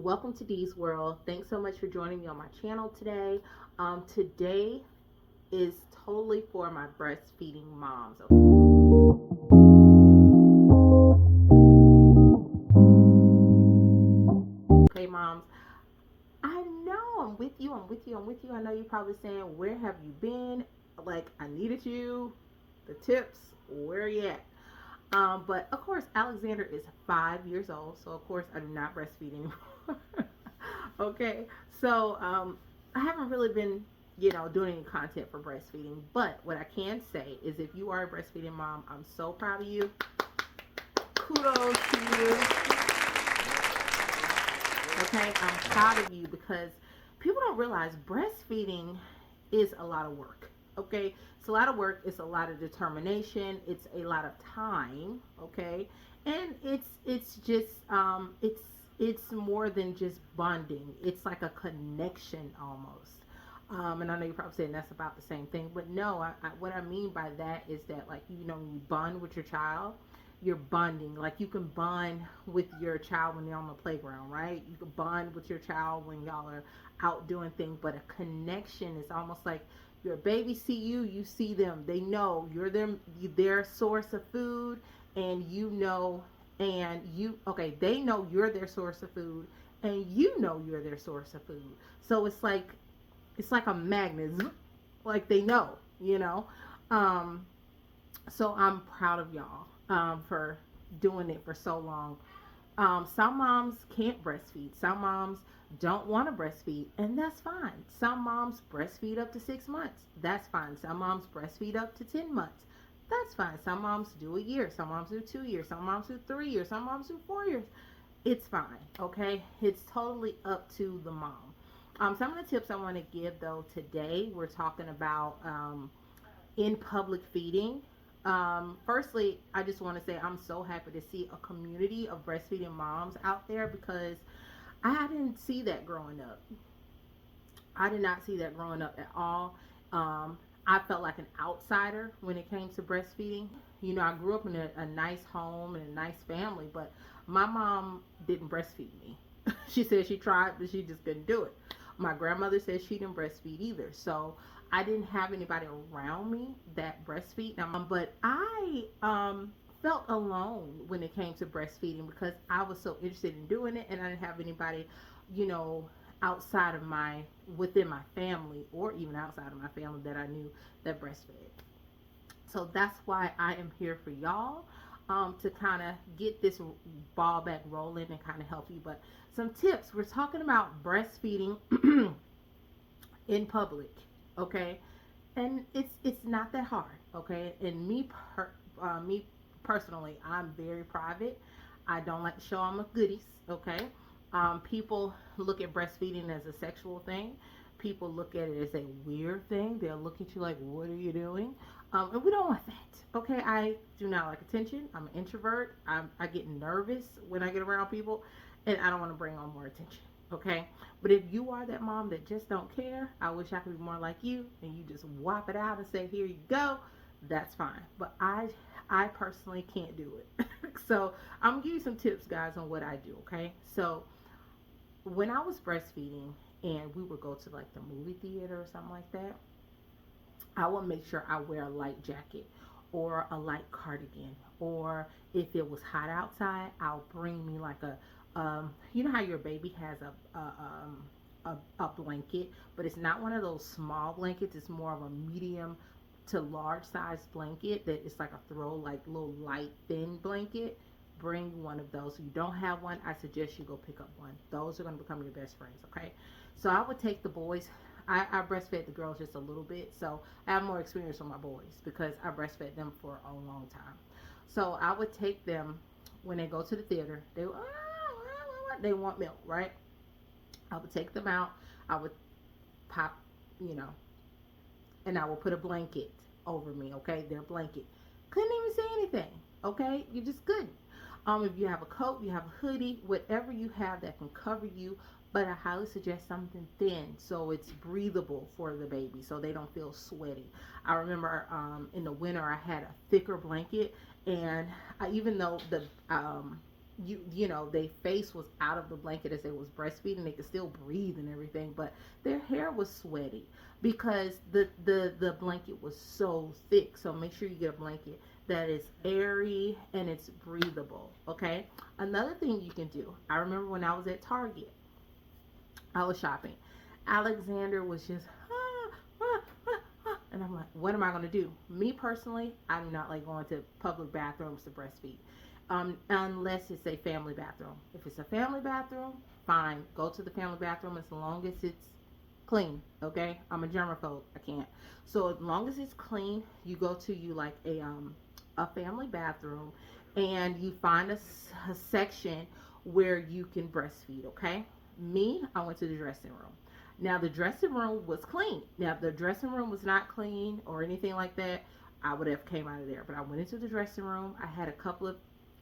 Welcome to Dee's World. Thanks so much for joining me on my channel today. Today is totally for my breastfeeding moms. Okay, moms. I know I'm with you. I'm with you. I'm with you. I know you're probably saying, "Where have you been? Like, I needed you. The tips. Where are you at?" But of course, Alexander is 5 years old, so of course I do not breastfeed anymore. Okay, so I haven't really been, doing any content for breastfeeding. But what I can say is, if you are a breastfeeding mom, I'm so proud of you. Kudos to you. Okay, I'm proud of you because people don't realize breastfeeding is a lot of work. Okay, it's a lot of work, it's a lot of determination, it's a lot of time. Okay, and it's just it's more than just bonding. It's like a connection almost. And I know you're probably saying that's about the same thing, but no, what I mean by that is that, like, when you bond with your child, you're bonding. Like, you can bond with your child when they're on the playground, right? You can bond with your child when y'all are out doing things, but a connection is almost like your baby see you, you see them. They know you're their source of food, and okay, they know you're their source of food, and you know you're their source of food. So it's like a magnet, like they know, you know. Um, so I'm proud of y'all for doing it for so long. Some moms can't breastfeed. Some moms don't want to breastfeed, and that's fine. Some moms breastfeed up to 6 months. That's fine. Some moms breastfeed up to 10 months. That's fine. Some moms do a year. Some moms do 2 years. Some moms do 3 years. Some moms do 4 years. It's fine. Okay? It's totally up to the mom. Some of the tips I want to give, though, today, we're talking about in public feeding. Firstly, I just want to say I'm so happy to see a community of breastfeeding moms out there, because I didn't see that growing up. I did not see that growing up at all. I felt like an outsider when it came to breastfeeding. I grew up in a nice home and a nice family, but my mom didn't breastfeed me. She said she tried, but she just couldn't do it. My grandmother said she didn't breastfeed either. So I didn't have anybody around me that breastfeed. But I felt alone when it came to breastfeeding, because I was so interested in doing it, and I didn't have anybody, you know, outside of within my family, or even outside of my family, that I knew that breastfed. So that's why I am here for y'all, to kind of get this ball back rolling and kind of help you. But some tips, we're talking about breastfeeding in public, okay? And it's not that hard, okay? And me personally, I'm very private. I don't like to show all my goodies, okay? People look at breastfeeding as a sexual thing. People look at it as a weird thing. They'll look at you like, "What are you doing?" And we don't want that, okay? I do not like attention. I'm an introvert. I get nervous when I get around people, and I don't want to bring on more attention, okay? But if you are that mom that just don't care, I wish I could be more like you, and you just whop it out and say, "Here you go." That's fine. But I personally can't do it. So I'm gonna give you some tips, guys, on what I do, okay? So when I was breastfeeding and we would go to, like, the movie theater or something like that, I will make sure I wear a light jacket or a light cardigan. Or if it was hot outside, I'll bring me like you know how your baby has a blanket, but it's not one of those small blankets. It's more of a medium to large size blanket that is like a throw, like little light thin blanket. Bring one of those. If you don't have one, I suggest you go pick up one. Those are going to become your best friends, okay? So I would take the boys. I breastfed the girls just a little bit, so I have more experience with my boys because I breastfed them for a long time. So I would take them when they go to the theater. They want milk, right? I would take them out. I would pop, you know, and I would put a blanket over me, okay? Their blanket. Couldn't even say anything, okay? You just couldn't. If you have a coat, you have a hoodie, whatever you have that can cover you, but I highly suggest something thin so it's breathable for the baby, so they don't feel sweaty. I remember in the winter I had a thicker blanket, and even though their face was out of the blanket as they was breastfeeding. They could still breathe and everything, but their hair was sweaty because the blanket was so thick. So make sure you get a blanket that is airy and it's breathable. Okay. Another thing you can do. I remember when I was at Target, I was shopping. Alexander was just and I'm like, what am I going to do? Me personally, I do not like going to public bathrooms to breastfeed, unless it's a family bathroom. If it's a family bathroom, fine, go to the family bathroom as long as it's clean. Okay, I'm a germaphobe. I can't. So as long as it's clean, you go to you like a family bathroom, and you find a section where you can breastfeed. Okay. Me, I went to the dressing room. Now the dressing room was clean. Now if the dressing room was not clean or anything like that, I would have came out of there. But I went into the dressing room. I had a couple of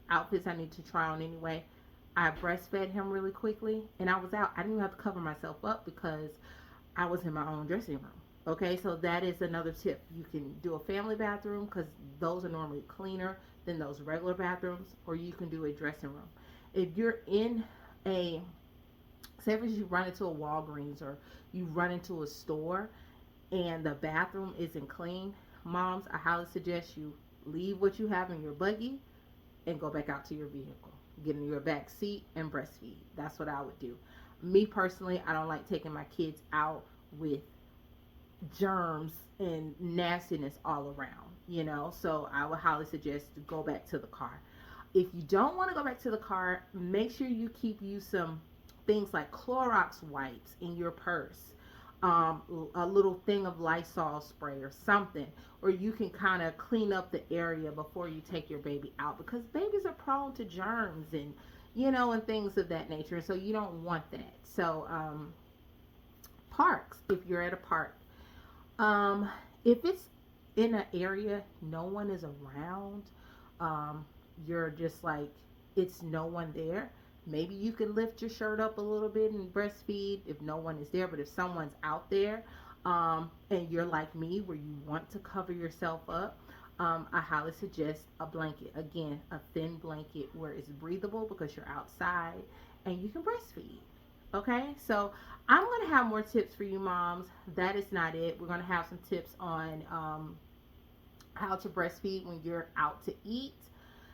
outfits I need to try on anyway. I breastfed him really quickly, and I was out. I didn't even have to cover myself up because I was in my own dressing room. Okay, so that is another tip. You can do a family bathroom because those are normally cleaner than those regular bathrooms, or you can do a dressing room. If you're in a, say if you run into a Walgreens or you run into a store and the bathroom isn't clean, moms, I highly suggest you leave what you have in your buggy and go back out to your vehicle. Get in your back seat and breastfeed. That's what I would do. Me personally, I don't like taking my kids out with germs and nastiness all around. So I would highly suggest to go back to the car. If you don't want to go back to the car, make sure you keep you some things like Clorox wipes in your purse, a little thing of Lysol spray or something, or you can kind of clean up the area before you take your baby out, because babies are prone to germs and things of that nature. So you don't want that. So parks, if you're at a park, if it's in an area no one is around, you're just like, it's no one there. Maybe you can lift your shirt up a little bit and breastfeed if no one is there. But if someone's out there, and you're like me where you want to cover yourself up, I highly suggest a blanket. Again, a thin blanket where it's breathable because you're outside and you can breastfeed. Okay, so I'm going to have more tips for you moms. That is not it. We're going to have some tips on how to breastfeed when you're out to eat,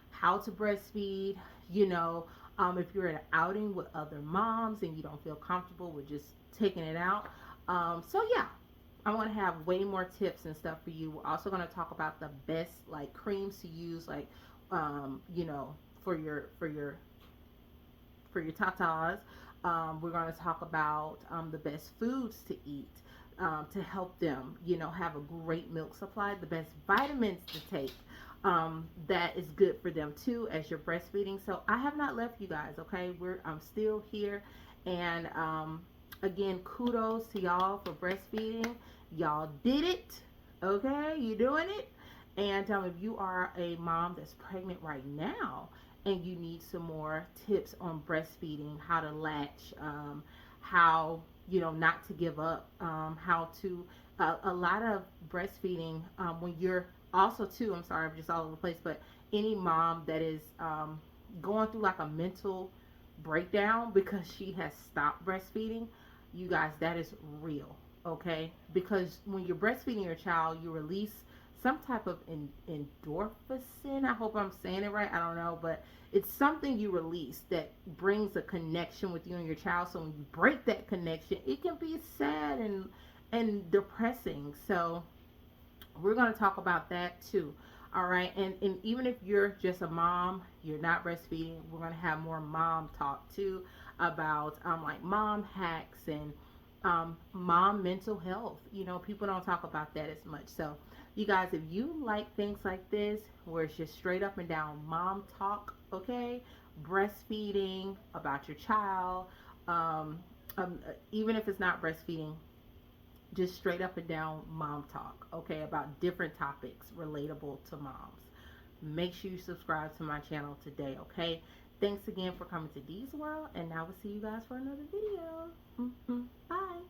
how to breastfeed, if you're at an outing with other moms and you don't feel comfortable with just taking it out. So yeah, I want to have way more tips and stuff for you. We're also going to talk about the best like creams to use, like for your tatas. We're going to talk about the best foods to eat to help them, have a great milk supply, the best vitamins to take that is good for them too as you're breastfeeding. So I have not left you guys, okay? I'm still here. And again, kudos to y'all for breastfeeding. Y'all did it, okay? You doing it. And if you are a mom that's pregnant right now and you need some more tips on breastfeeding, how to latch, how not to give up, how to a lot of breastfeeding when you're also too, I'm sorry, I'm just all over the place, but any mom that is going through like a mental breakdown because she has stopped breastfeeding, you guys, that is real, okay? Because when you're breastfeeding your child, you release some type of endorphin. I hope I'm saying it right. I don't know, but it's something you release that brings a connection with you and your child. So when you break that connection, it can be sad and depressing. So we're going to talk about that too. All right. And even if you're just a mom, you're not breastfeeding, we're going to have more mom talk too about like mom hacks and mom mental health. People don't talk about that as much. So you guys, if you like things like this, where it's just straight up and down mom talk, okay, breastfeeding, about your child, even if it's not breastfeeding, just straight up and down mom talk, okay, about different topics relatable to moms. Make sure you subscribe to my channel today, okay? Thanks again for coming to Dee's World, and now we'll see you guys for another video. Bye.